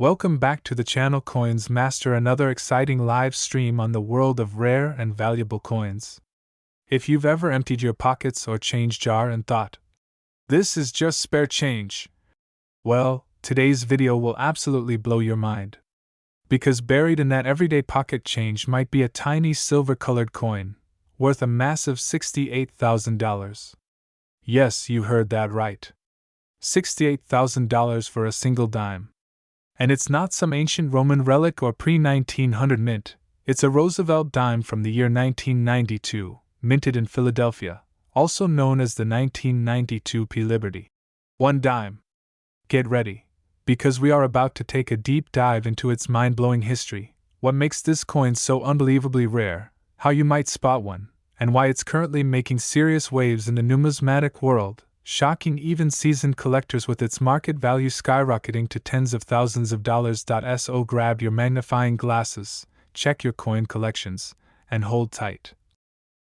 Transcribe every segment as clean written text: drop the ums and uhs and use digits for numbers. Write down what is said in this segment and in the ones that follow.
Welcome back to the channel Coins Master, another exciting live stream on the world of rare and valuable coins. If you've ever emptied your pockets or change jar and thought, this is just spare change, well, today's video will absolutely blow your mind. Because buried in that everyday pocket change might be a tiny silver-colored coin, worth a massive $68,000. Yes, you heard that right. $68,000 for a single dime. And it's not some ancient Roman relic or pre-1900 mint, it's a Roosevelt dime from the year 1992, minted in Philadelphia, also known as the 1992 P Liberty. One dime. Get ready, because we are about to take a deep dive into its mind-blowing history, what makes this coin so unbelievably rare, how you might spot one, and why it's currently making serious waves in the numismatic world, shocking even seasoned collectors with its market value skyrocketing to tens of thousands of dollars. So grab your magnifying glasses, check your coin collections, and hold tight.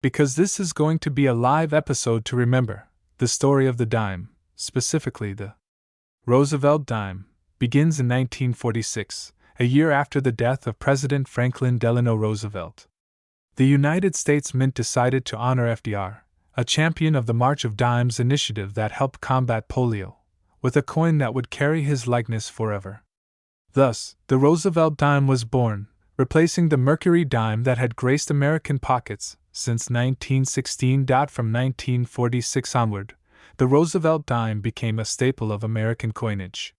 Because this is going to be a live episode to remember. The story of the dime, specifically the Roosevelt dime, begins in 1946, a year after the death of President Franklin Delano Roosevelt. The United States Mint decided to honor FDR, a champion of the March of Dimes initiative that helped combat polio, with a coin that would carry his likeness forever. Thus, the Roosevelt dime was born, replacing the Mercury dime that had graced American pockets since 1916. From 1946 onward, the Roosevelt dime became a staple of American coinage.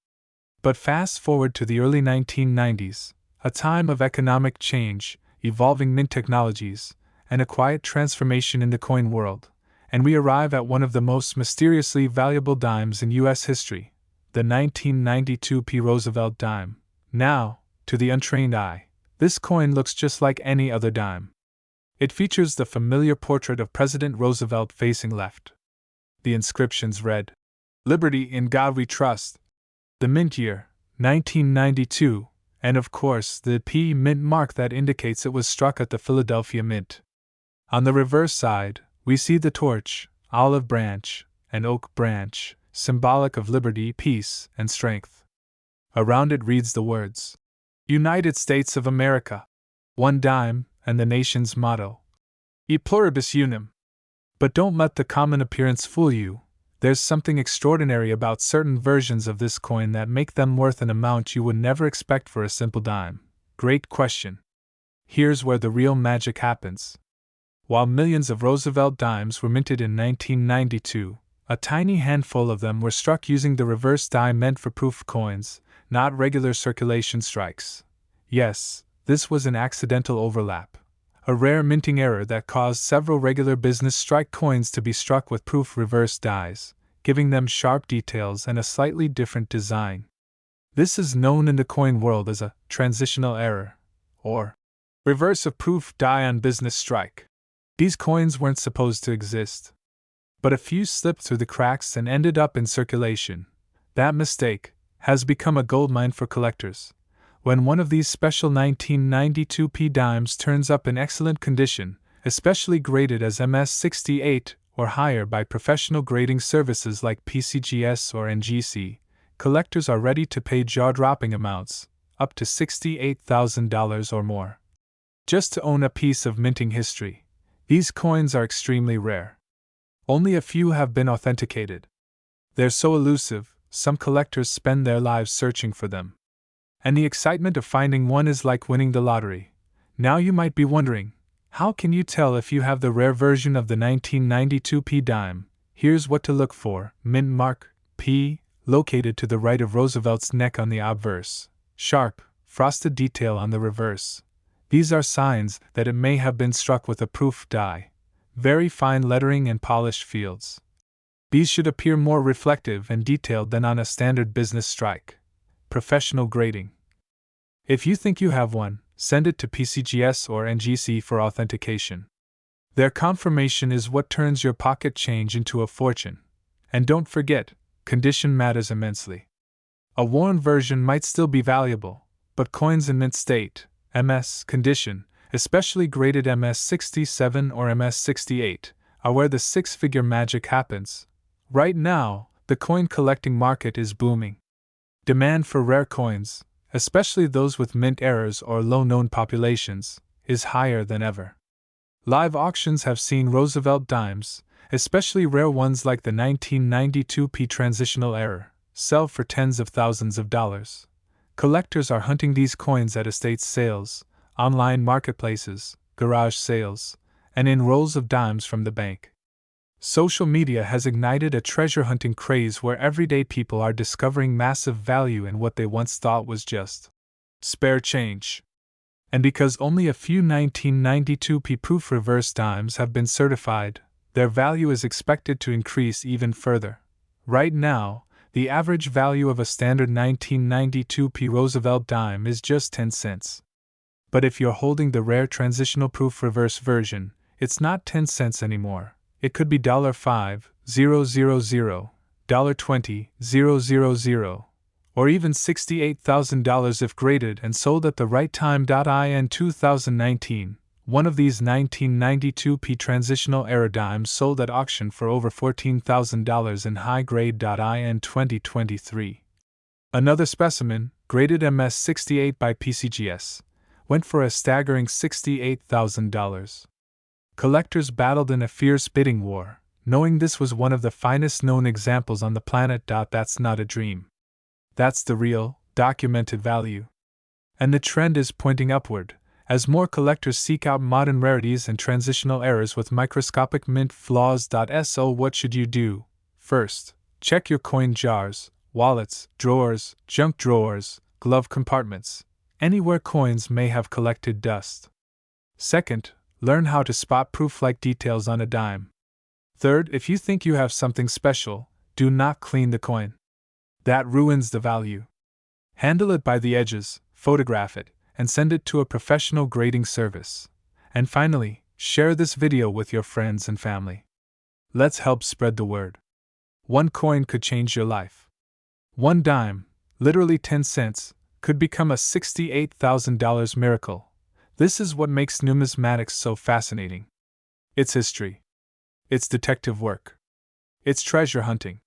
But fast forward to the early 1990s, a time of economic change, evolving mint technologies, and a quiet transformation in the coin world, and we arrive at one of the most mysteriously valuable dimes in U.S. history, the 1992 P. Roosevelt dime. Now, to the untrained eye, this coin looks just like any other dime. It features the familiar portrait of President Roosevelt facing left. The inscriptions read, "Liberty, in God we trust." The mint year, 1992, and of course the P mint mark that indicates it was struck at the Philadelphia Mint. On the reverse side, we see the torch, olive branch, and oak branch, symbolic of liberty, peace, and strength. Around it reads the words, United States of America, one dime, and the nation's motto, E pluribus unum. But don't let the common appearance fool you. There's something extraordinary about certain versions of this coin that make them worth an amount you would never expect for a simple dime. Great question. Here's where the real magic happens. While millions of Roosevelt dimes were minted in 1992, a tiny handful of them were struck using the reverse die meant for proof coins, not regular circulation strikes. Yes, this was an accidental overlap, a rare minting error that caused several regular business strike coins to be struck with proof reverse dies, giving them sharp details and a slightly different design. This is known in the coin world as a transitional error, or reverse of proof die on business strike. These coins weren't supposed to exist, but a few slipped through the cracks and ended up in circulation. That mistake has become a goldmine for collectors. When one of these special 1992 P dimes turns up in excellent condition, especially graded as MS68 or higher by professional grading services like PCGS or NGC, collectors are ready to pay jaw-dropping amounts, up to $68,000 or more, just to own a piece of minting history. These coins are extremely rare. Only a few have been authenticated. They're so elusive, some collectors spend their lives searching for them. And the excitement of finding one is like winning the lottery. Now you might be wondering, how can you tell if you have the rare version of the 1992 P dime? Here's what to look for. Mint mark, P, located to the right of Roosevelt's neck on the obverse. Sharp, frosted detail on the reverse. These are signs that it may have been struck with a proof die. Very fine lettering and polished fields. These should appear more reflective and detailed than on a standard business strike. Professional grading. If you think you have one, send it to PCGS or NGC for authentication. Their confirmation is what turns your pocket change into a fortune. And don't forget, condition matters immensely. A worn version might still be valuable, but coins in mint state, MS condition, especially graded MS67 or MS68, are where the six-figure magic happens. Right now, the coin collecting market is booming. Demand for rare coins, especially those with mint errors or low known populations, is higher than ever. Live auctions have seen Roosevelt dimes, especially rare ones like the 1992 P transitional error, sell for tens of thousands of dollars. Collectors are hunting these coins at estate sales, online marketplaces, garage sales, and in rolls of dimes from the bank. Social media has ignited a treasure hunting craze where everyday people are discovering massive value in what they once thought was just spare change. And because only a few 1992 P-proof reverse dimes have been certified, their value is expected to increase even further. Right now, the average value of a standard 1992 P Roosevelt dime is just 10 cents. But if you're holding the rare transitional proof reverse version, it's not 10 cents anymore. It could be $5,000, $20,000, or even $68,000 if graded and sold at the right time. In 2019, one of these 1992 P transitional error dimes sold at auction for over $14,000 in high grade. In 2023, another specimen, graded MS68 by PCGS, went for a staggering $68,000. Collectors battled in a fierce bidding war, knowing this was one of the finest known examples on the planet. That's not a dream. That's the real, documented value. And the trend is pointing upward, as more collectors seek out modern rarities and transitional errors with microscopic mint flaws. So what should you do? First, check your coin jars, wallets, drawers, junk drawers, glove compartments, anywhere coins may have collected dust. Second, learn how to spot proof-like details on a dime. Third, if you think you have something special, do not clean the coin. That ruins the value. Handle it by the edges, photograph it, and send it to a professional grading service. And finally, share this video with your friends and family. Let's help spread the word. One coin could change your life. One dime, literally 10 cents, could become a $68,000 miracle. This is what makes numismatics so fascinating. It's history. It's detective work. It's treasure hunting.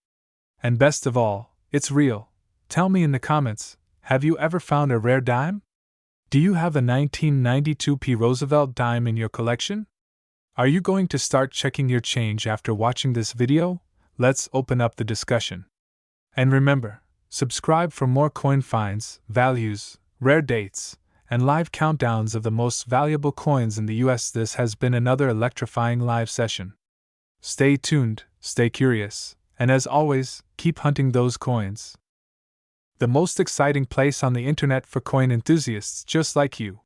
And best of all, it's real. Tell me in the comments, have you ever found a rare dime? Do you have a 1992 P Roosevelt dime in your collection? Are you going to start checking your change after watching this video? Let's open up the discussion. And remember, subscribe for more coin finds, values, rare dates, and live countdowns of the most valuable coins in the US. This has been another electrifying live session. Stay tuned, stay curious, and as always, keep hunting those coins. The most exciting place on the internet for coin enthusiasts just like you.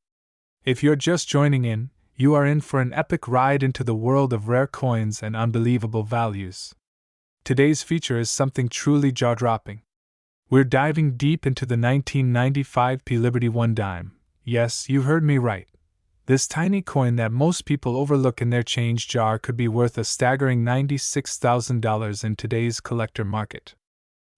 If you're just joining in, you are in for an epic ride into the world of rare coins and unbelievable values. Today's feature is something truly jaw-dropping. We're diving deep into the 1995 P Liberty 1 dime. Yes, you heard me right. This tiny coin that most people overlook in their change jar could be worth a staggering $96,000 in today's collector market.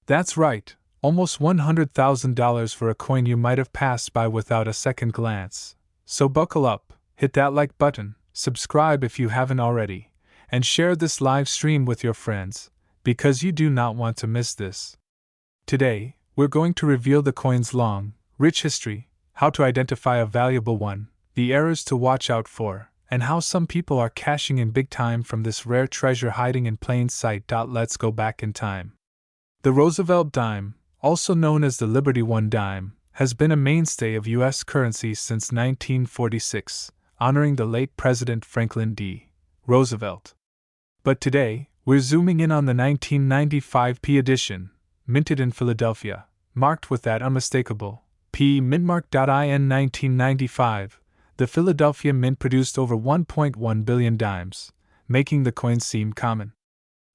That's right, almost $100,000 for a coin you might have passed by without a second glance. So buckle up, hit that like button, subscribe if you haven't already, and share this live stream with your friends, because you do not want to miss this. Today, we're going to reveal the coin's long, rich history, how to identify a valuable one, the errors to watch out for, and how some people are cashing in big time from this rare treasure hiding in plain sight. Let's go back in time. The Roosevelt dime, also known as the Liberty 1 dime, has been a mainstay of U.S. currency since 1946, honoring the late President Franklin D. Roosevelt. But today, we're zooming in on the 1995 P edition, minted in Philadelphia, marked with that unmistakable P mintmark. In 1995, the Philadelphia Mint produced over 1.1 billion dimes, making the coin seem common.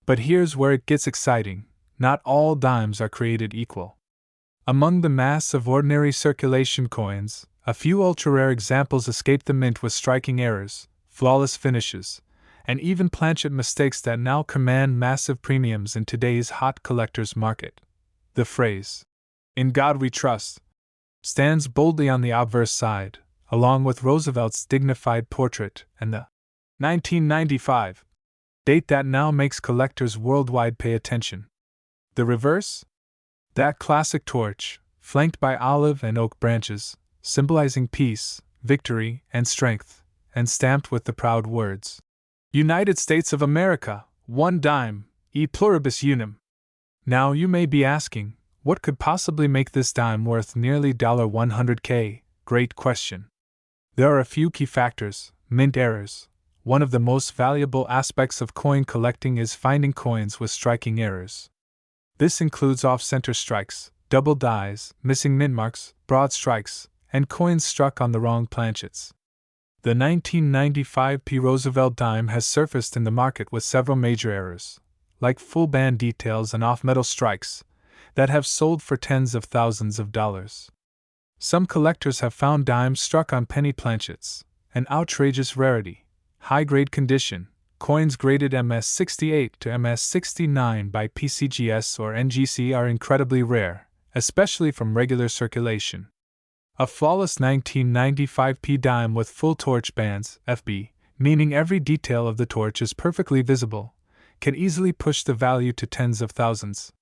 But here's where it gets exciting. Not all dimes are created equal. Among the mass of ordinary circulation coins, a few ultra-rare examples escape the mint with striking errors, flawless finishes, and even planchet mistakes that now command massive premiums in today's hot collector's market. The phrase, "In God we trust," stands boldly on the obverse side, along with Roosevelt's dignified portrait and the 1995 date that now makes collectors worldwide pay attention. The reverse? That classic torch, flanked by olive and oak branches, symbolizing peace, victory, and strength, and stamped with the proud words, United States of America, 1 dime, e pluribus unum. Now you may be asking, what could possibly make this dime worth nearly $100K? Great question. There are a few key factors. Mint errors. One of the most valuable aspects of coin collecting is finding coins with striking errors. This includes off-center strikes, double dies, missing mint marks, broad strikes, and coins struck on the wrong planchets. The 1995 P. Roosevelt dime has surfaced in the market with several major errors, like full band details and off-metal strikes, that have sold for tens of thousands of dollars. Some collectors have found dimes struck on penny planchets, an outrageous rarity. High-grade condition, coins graded MS68 to MS69 by PCGS or NGC are incredibly rare, especially from regular circulation. A flawless 1995 P dime with full torch bands, FB, meaning every detail of the torch is perfectly visible, can easily push the value to tens of thousands.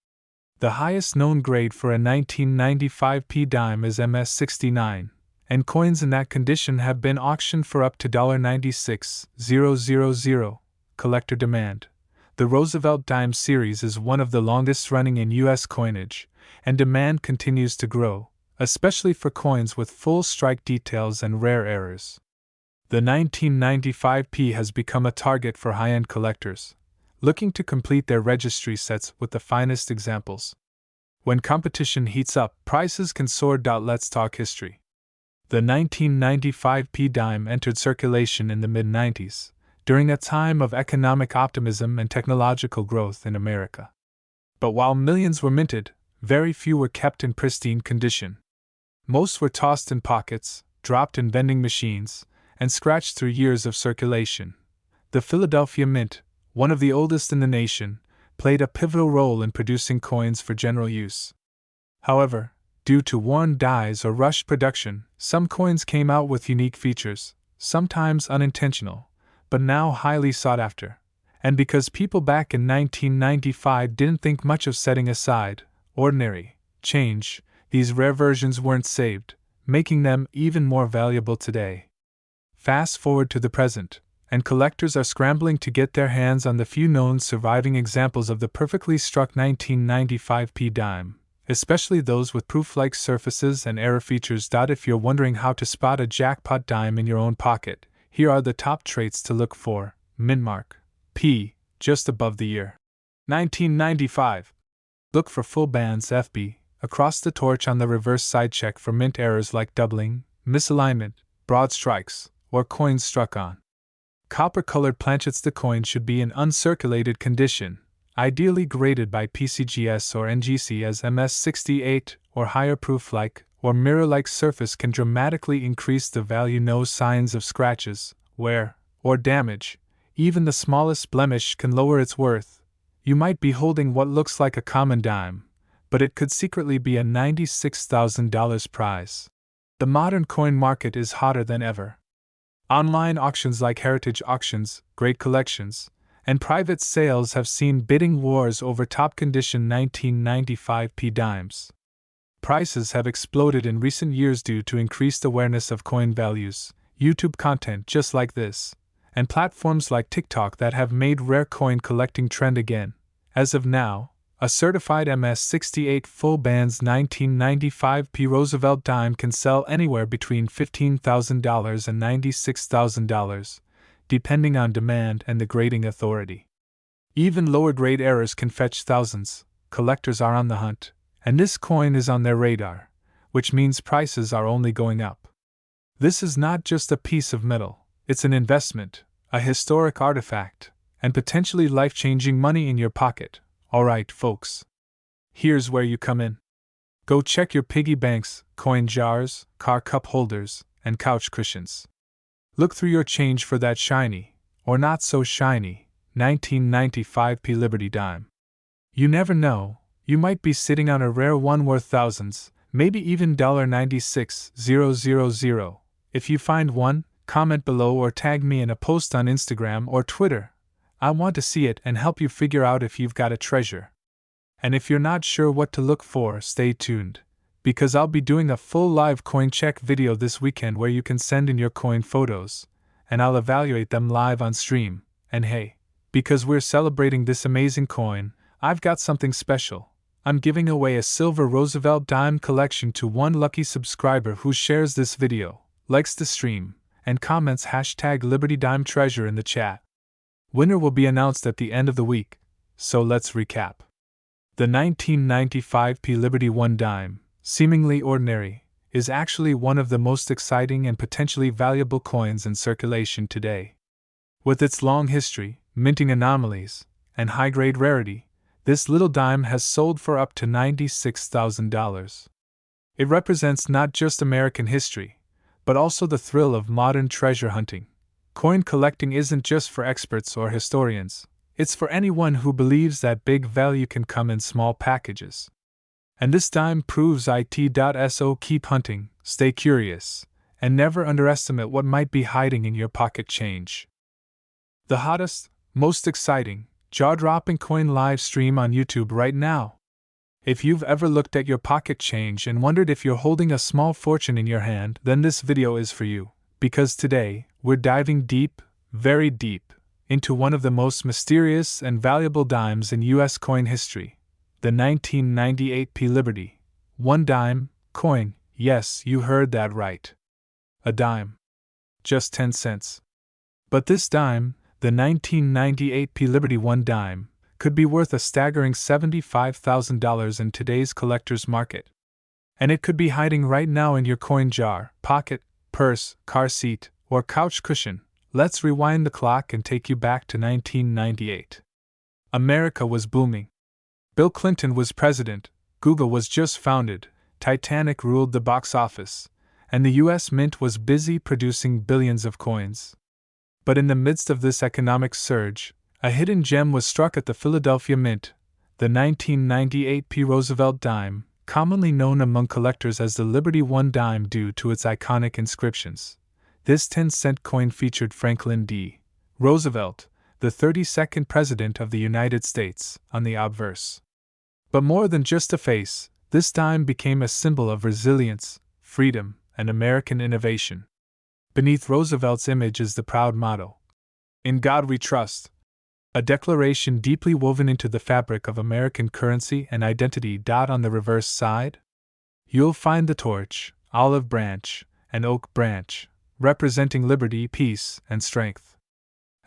The highest known grade for a 1995 P dime is MS69, and coins in that condition have been auctioned for up to $96,000. Collector demand. The Roosevelt dime series is one of the longest running in U.S. coinage, and demand continues to grow, especially for coins with full strike details and rare errors. The 1995 P has become a target for high-end collectors, looking to complete their registry sets with the finest examples. When competition heats up, prices can soar. Let's talk history. The 1995 P dime entered circulation in the mid-90s, during a time of economic optimism and technological growth in America. But while millions were minted, very few were kept in pristine condition. Most were tossed in pockets, dropped in vending machines, and scratched through years of circulation. The Philadelphia Mint, one of the oldest in the nation, played a pivotal role in producing coins for general use. However, due to worn dies or rushed production, some coins came out with unique features, sometimes unintentional, but now highly sought after. And because people back in 1995 didn't think much of setting aside ordinary change, these rare versions weren't saved, making them even more valuable today. Fast forward to the present, and collectors are scrambling to get their hands on the few known surviving examples of the perfectly struck 1995 P dime, especially those with proof-like surfaces and error features. If you're wondering how to spot a jackpot dime in your own pocket, here are the top traits to look for. Mint mark, P, just above the year 1995. Look for full bands, FB, across the torch on the reverse side. Check for mint errors like doubling, misalignment, broad strikes, or coins struck on copper-colored planchets. The coin should be in uncirculated condition, ideally graded by PCGS or NGC as MS68 or higher. Proof-like or mirror-like surface can dramatically increase the value. No signs of scratches, wear, or damage. Even the smallest blemish can lower its worth. You might be holding what looks like a common dime, but it could secretly be a $96,000 prize. The modern coin market is hotter than ever. Online auctions like heritage auctions, great collections, and private sales have seen bidding wars over top condition 1995 P dimes. Prices have exploded in recent years due to increased awareness of coin values, YouTube content just like this, and platforms like TikTok that have made rare coin collecting trend again. As of now, a certified MS68 full bands 1995 P Roosevelt dime can sell anywhere between $15,000 and $96,000, depending on demand and the grading authority. Even lower grade errors can fetch thousands. Collectors are on the hunt, and this coin is on their radar, which means prices are only going up. This is not just a piece of metal, it's an investment, a historic artifact, and potentially life-changing money in your pocket. Alright, folks. Here's where you come in. Go check your piggy banks, coin jars, car cup holders, and couch cushions. Look through your change for that shiny, or not so shiny, 1995 P Liberty dime. You never know, you might be sitting on a rare one worth thousands, maybe even $96,000. If you find one, comment below or tag me in a post on Instagram or Twitter. I want to see it and help you figure out if you've got a treasure. And if you're not sure what to look for, stay tuned, because I'll be doing a full live coin check video this weekend where you can send in your coin photos, and I'll evaluate them live on stream. And hey, because we're celebrating this amazing coin, I've got something special. I'm giving away a silver Roosevelt dime collection to one lucky subscriber who shares this video, likes the stream, and comments #LibertyDimeTreasure in the chat. Winner will be announced at the end of the week, so let's recap. The 1995 P Liberty 1 dime, seemingly ordinary, is actually one of the most exciting and potentially valuable coins in circulation today. With its long history, minting anomalies, and high-grade rarity, this little dime has sold for up to $96,000. It represents not just American history, but also the thrill of modern treasure hunting. Coin collecting isn't just for experts or historians, it's for anyone who believes that big value can come in small packages. And this dime proves it.so. Keep hunting, stay curious, and never underestimate what might be hiding in your pocket change. The hottest, most exciting, jaw-dropping coin live stream on YouTube right now. If you've ever looked at your pocket change and wondered if you're holding a small fortune in your hand, then this video is for you, because today, we're diving deep, very deep, into one of the most mysterious and valuable dimes in U.S. coin history, the 1998 P Liberty 1 dime coin. Yes, you heard that right. A dime. Just 10 cents. But this dime, the 1998 P Liberty 1 dime, could be worth a staggering $75,000 in today's collector's market. And it could be hiding right now in your coin jar, pocket, purse, car seat, or couch cushion. Let's rewind the clock and take you back to 1998. America was booming. Bill Clinton was president, Google was just founded, Titanic ruled the box office, and the U.S. Mint was busy producing billions of coins. But in the midst of this economic surge, a hidden gem was struck at the Philadelphia Mint, the 1998 P Roosevelt dime, commonly known among collectors as the Liberty 1 dime due to its iconic inscriptions. This 10-cent coin featured Franklin D. Roosevelt, the 32nd President of the United States, on the obverse. But more than just a face, this dime became a symbol of resilience, freedom, and American innovation. Beneath Roosevelt's image is the proud motto, "In God We Trust," a declaration deeply woven into the fabric of American currency and identity. On the reverse side, you'll find the torch, olive branch, and oak branch, representing liberty, peace, and strength.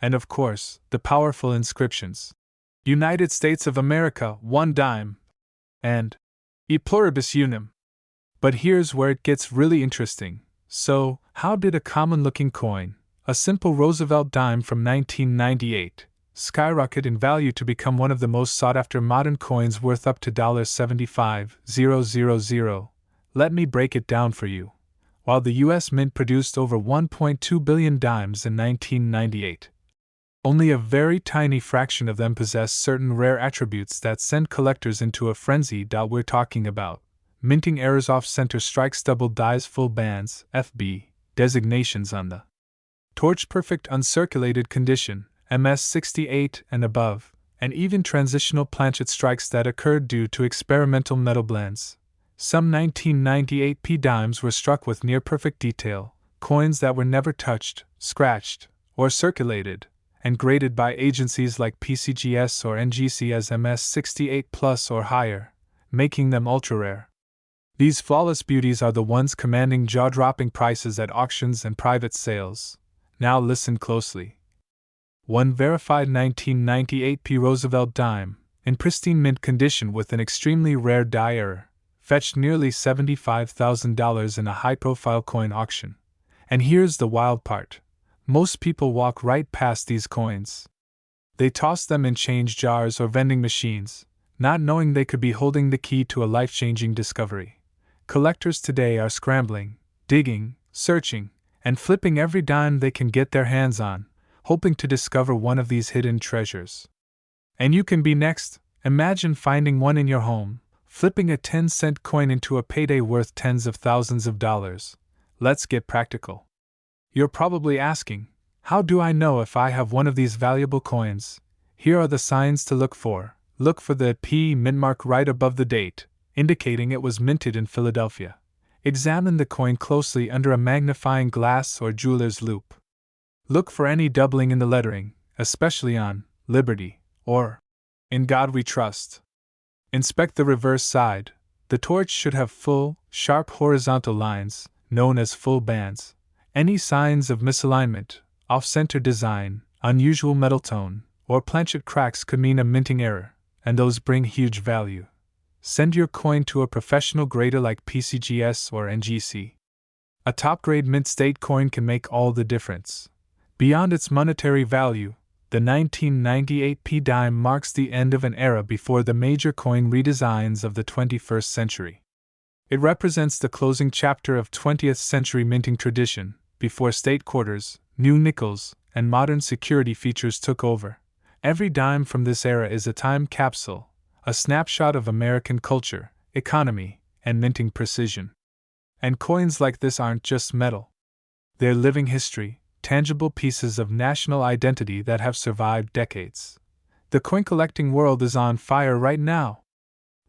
And of course, the powerful inscriptions, United States of America, 1 dime, and E pluribus unum. But here's where it gets really interesting. So, how did a common-looking coin, a simple Roosevelt dime from 1998, skyrocket in value to become one of the most sought-after modern coins worth up to $75,000? Let me break it down for you. While the U.S. Mint produced over 1.2 billion dimes in 1998, only a very tiny fraction of them possess certain rare attributes that send collectors into a frenzy. We're talking about minting errors, off-center strikes, double dies, full bands, FB, designations on the torch, perfect uncirculated condition, MS68 and above, and even transitional planchet strikes that occurred due to experimental metal blends. Some 1998 P dimes were struck with near-perfect detail, coins that were never touched, scratched, or circulated, and graded by agencies like PCGS or NGC as MS68 Plus or higher, making them ultra-rare. These flawless beauties are the ones commanding jaw-dropping prices at auctions and private sales. Now listen closely. One verified 1998 P Roosevelt dime, in pristine mint condition with an extremely rare die error, fetched nearly $75,000 in a high-profile coin auction. And here's the wild part. Most people walk right past these coins. They toss them in change jars or vending machines, not knowing they could be holding the key to a life-changing discovery. Collectors today are scrambling, digging, searching, and flipping every dime they can get their hands on, hoping to discover one of these hidden treasures. And you can be next. Imagine finding one in your home, flipping a 10-cent coin into a payday worth tens of thousands of dollars. Let's get practical. You're probably asking, how do I know if I have one of these valuable coins? Here are the signs to look for. Look for the P mint mark right above the date, indicating it was minted in Philadelphia. Examine the coin closely under a magnifying glass or jeweler's loupe. Look for any doubling in the lettering, especially on Liberty or In God We Trust. Inspect the reverse side. The torch should have full, sharp horizontal lines, known as full bands. Any signs of misalignment, off-center design, unusual metal tone, or planchet cracks could mean a minting error, and those bring huge value. Send your coin to a professional grader like PCGS or NGC. A top-grade mint-state coin can make all the difference. Beyond its monetary value, the 1998 P dime marks the end of an era before the major coin redesigns of the 21st century. It represents the closing chapter of 20th century minting tradition, before state quarters, new nickels, and modern security features took over. Every dime from this era is a time capsule, a snapshot of American culture, economy, and minting precision. And coins like this aren't just metal. They're living history, tangible pieces of national identity that have survived decades. The coin collecting world is on fire right now.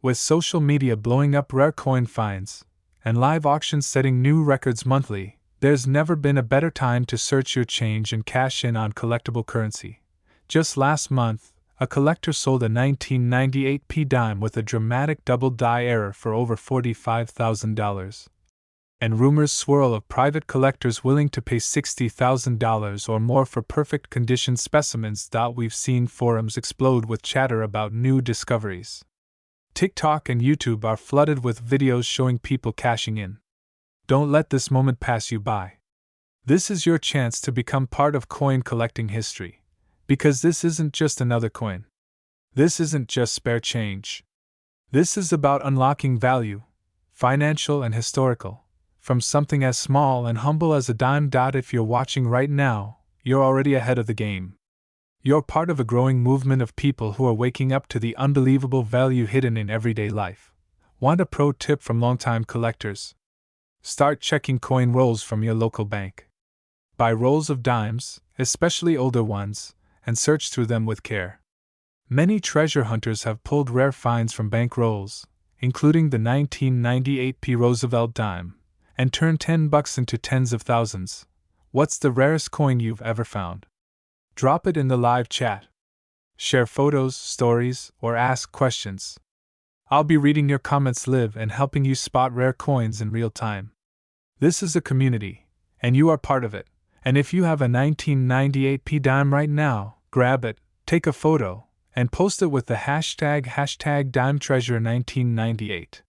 With social media blowing up rare coin finds, and live auctions setting new records monthly, there's never been a better time to search your change and cash in on collectible currency. Just last month, a collector sold a 1998 P dime with a dramatic double die error for over $45,000. And rumors swirl of private collectors willing to pay $60,000 or more for perfect condition specimens. We've seen forums explode with chatter about new discoveries. TikTok and YouTube are flooded with videos showing people cashing in. Don't let this moment pass you by. This is your chance to become part of coin collecting history. Because this isn't just another coin. This isn't just spare change. This is about unlocking value, financial and historical, from something as small and humble as a dime. If you're watching right now, you're already ahead of the game. You're part of a growing movement of people who are waking up to the unbelievable value hidden in everyday life. Want a pro tip from longtime collectors? Start checking coin rolls from your local bank. Buy rolls of dimes, especially older ones, and search through them with care. Many treasure hunters have pulled rare finds from bank rolls, including the 1998 P Roosevelt dime, and turned $10 into tens of thousands. What's the rarest coin you've ever found? Drop it in the live chat. Share photos, stories, or ask questions. I'll be reading your comments live and helping you spot rare coins in real time. This is a community, and you are part of it. And if you have a 1998 P dime right now, grab it, take a photo, and post it with the hashtag #DimeTreasure1998.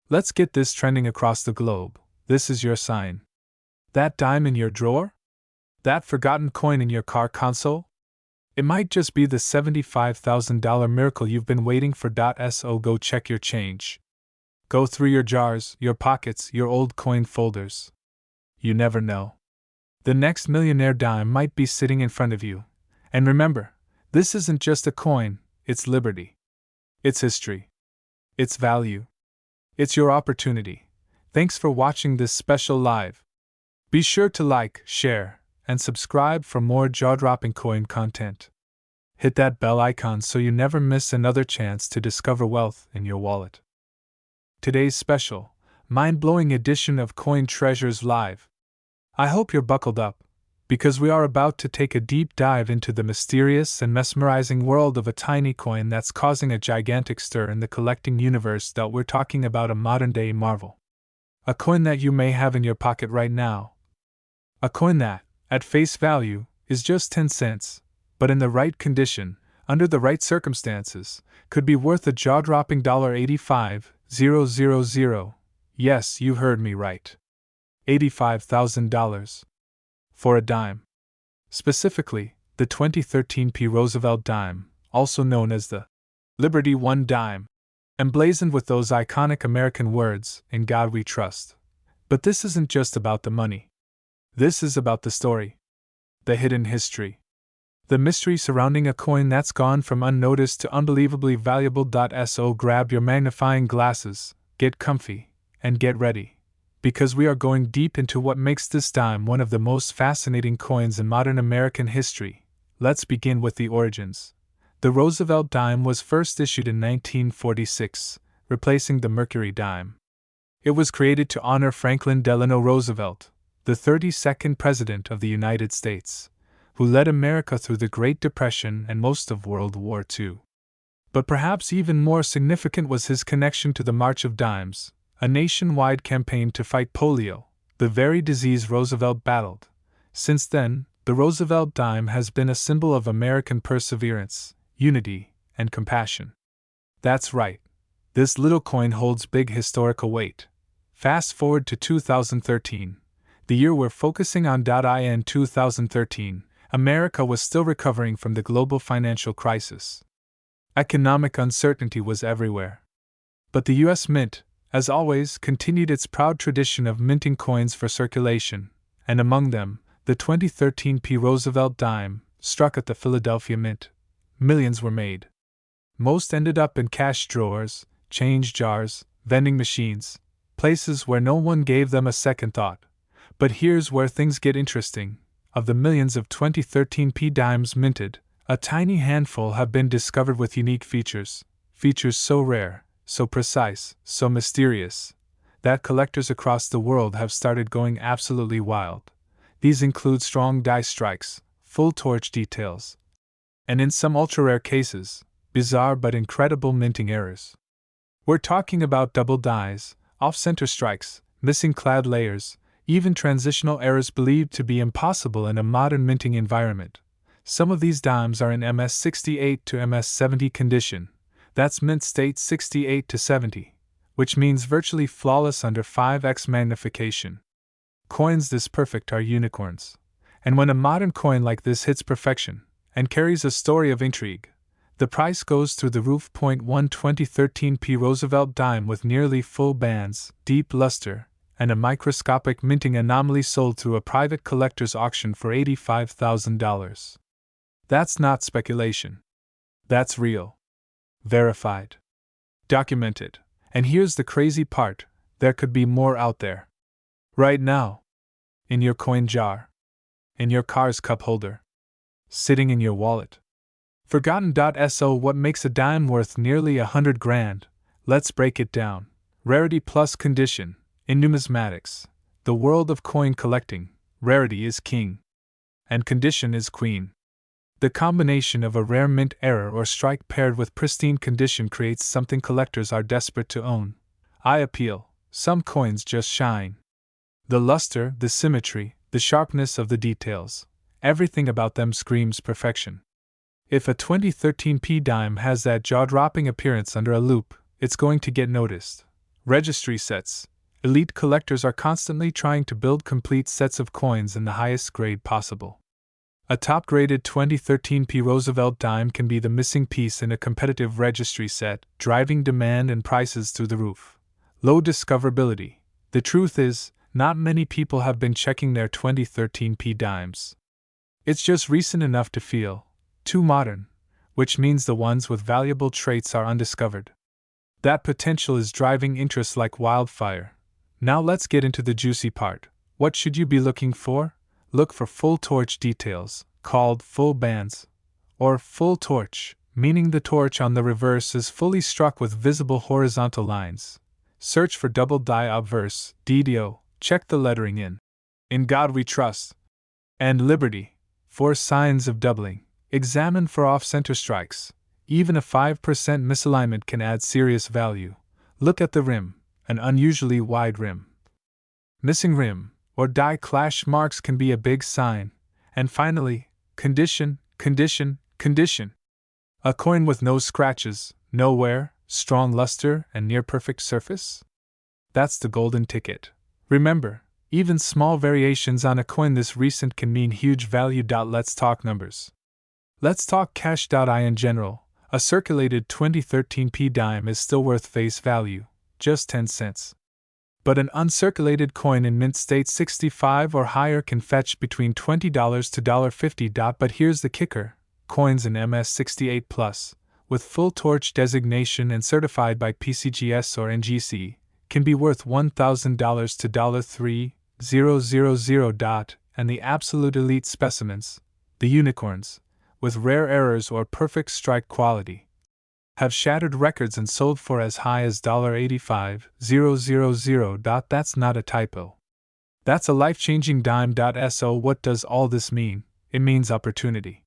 Let's get this trending across the globe. This is your sign. That dime in your drawer? That forgotten coin in your car console? It might just be the $75,000 miracle you've been waiting for. So go check your change. Go through your jars, your pockets, your old coin folders. You never know. The next millionaire dime might be sitting in front of you. And remember, this isn't just a coin, it's liberty. It's history. It's value. It's your opportunity. Thanks for watching this special live. Be sure to like, share, and subscribe for more jaw-dropping coin content. Hit that bell icon so you never miss another chance to discover wealth in your wallet. Today's special, mind-blowing edition of Coin Treasures Live. I hope you're buckled up, because we are about to take a deep dive into the mysterious and mesmerizing world of a tiny coin that's causing a gigantic stir in the collecting universe. We're talking about a modern-day marvel. A coin that you may have in your pocket right now. A coin that, at face value, is just 10 cents, but in the right condition, under the right circumstances, could be worth a jaw-dropping $85,000. Yes, you heard me right. $85,000. For a dime. Specifically, the 2013 P Roosevelt dime, also known as the Liberty I dime, emblazoned with those iconic American words, "In God We Trust." But this isn't just about the money. This is about the story. The hidden history. The mystery surrounding a coin that's gone from unnoticed to unbelievably valuable. So grab your magnifying glasses, get comfy, and get ready. Because we are going deep into what makes this dime one of the most fascinating coins in modern American history. Let's begin with the origins. The Roosevelt dime was first issued in 1946, replacing the Mercury dime. It was created to honor Franklin Delano Roosevelt, the 32nd President of the United States, who led America through the Great Depression and most of World War II. But perhaps even more significant was his connection to the March of Dimes, a nationwide campaign to fight polio, the very disease Roosevelt battled. Since then, the Roosevelt dime has been a symbol of American perseverance, unity, and compassion. That's right. This little coin holds big historical weight. Fast forward to 2013, the year we're focusing on. In 2013, America was still recovering from the global financial crisis. Economic uncertainty was everywhere. But the U.S. Mint, as always, continued its proud tradition of minting coins for circulation, and among them, the 2013 P. Roosevelt dime, struck at the Philadelphia Mint. Millions were made. Most ended up in cash drawers, change jars, vending machines, places where no one gave them a second thought. But here's where things get interesting. Of the millions of 2013 P dimes minted, a tiny handful have been discovered with unique features so rare, so precise, so mysterious, that collectors across the world have started going absolutely wild. These include strong die strikes, full torch details, and in some ultra-rare cases, bizarre but incredible minting errors. We're talking about double dies, off-center strikes, missing clad layers, even transitional errors believed to be impossible in a modern minting environment. Some of these dimes are in MS68 to MS70 condition. That's mint state 68 to 70, which means virtually flawless under 5x magnification. Coins this perfect are unicorns. And when a modern coin like this hits perfection, and carries a story of intrigue, the price goes through the roof. 1 2013 P. Roosevelt dime with nearly full bands, deep luster, and a microscopic minting anomaly sold through a private collector's auction for $85,000. That's not speculation. That's real. Verified. Documented. And here's the crazy part, there could be more out there. Right now. In your coin jar. In your car's cup holder. Sitting in your wallet. Forgotten. So what makes a dime worth nearly $100,000? Let's break it down. Rarity plus condition. In numismatics, the world of coin collecting, rarity is king. And condition is queen. The combination of a rare mint error or strike paired with pristine condition creates something collectors are desperate to own. Eye appeal. Some coins just shine. The luster, the symmetry, the sharpness of the details. Everything about them screams perfection. If a 2013 P dime has that jaw-dropping appearance under a loupe, it's going to get noticed. Registry sets. Elite collectors are constantly trying to build complete sets of coins in the highest grade possible. A top-graded 2013 P. Roosevelt dime can be the missing piece in a competitive registry set, driving demand and prices through the roof. Low discoverability. The truth is, not many people have been checking their 2013 P dimes. It's just recent enough to feel too modern, which means the ones with valuable traits are undiscovered. That potential is driving interest like wildfire. Now let's get into the juicy part. What should you be looking for? Look for full torch details, called full bands, or full torch, meaning the torch on the reverse is fully struck with visible horizontal lines. Search for double die obverse, DDO, check the lettering In God We Trust, and Liberty, for signs of doubling. Examine for off-center strikes. Even a 5% misalignment can add serious value. Look at the rim, an unusually wide rim. Missing rim, or die clash marks can be a big sign. And finally, condition. A coin with no scratches, no wear, strong luster, and near-perfect surface? That's the golden ticket. Remember, even small variations on a coin this recent can mean huge value. Let's talk numbers. Let's talk cash. In general, a circulated 2013 P dime is still worth face value, just 10 cents. But an uncirculated coin in mint state 65 or higher can fetch between $20 to $50. But here's the kicker: coins in MS68 Plus, with full torch designation and certified by PCGS or NGC, can be worth $1,000 to $3,000. And the absolute elite specimens, the unicorns, with rare errors or perfect strike quality, have shattered records and sold for as high as $85,000. That's not a typo. That's a life-changing dime. So what does all this mean? It means opportunity.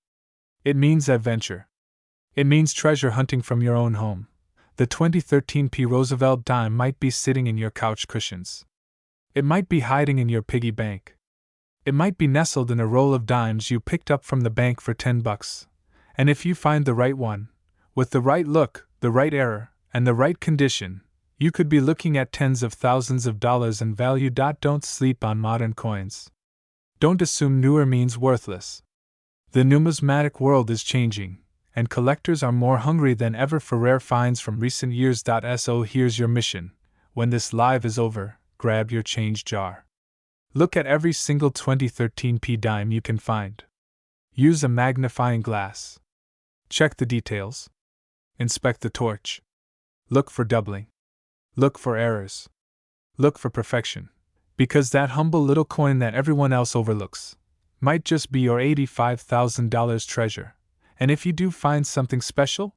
It means adventure. It means treasure hunting from your own home. The 2013 Roosevelt dime might be sitting in your couch cushions. It might be hiding in your piggy bank. It might be nestled in a roll of dimes you picked up from the bank for $10. And if you find the right one, with the right look, the right error, and the right condition, you could be looking at tens of thousands of dollars in value. Don't sleep on modern coins. Don't assume newer means worthless. The numismatic world is changing, and collectors are more hungry than ever for rare finds from recent years. So here's your mission. When this live is over, grab your change jar. Look at every single 2013 dime you can find. Use a magnifying glass. Check the details. Inspect the torch. Look for doubling. Look for errors. Look for perfection. Because that humble little coin that everyone else overlooks might just be your $85,000 treasure. And if you do find something special,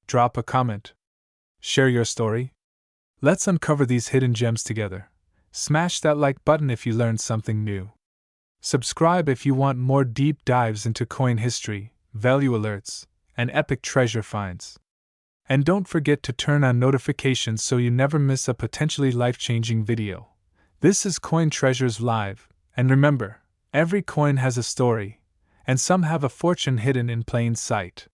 drop a comment. Share your story. Let's uncover these hidden gems together. Smash that like button if you learned something new. Subscribe if you want more deep dives into coin history, value alerts, and epic treasure finds. And don't forget to turn on notifications so you never miss a potentially life-changing video. This is Coin Treasures Live, and remember, every coin has a story, and some have a fortune hidden in plain sight.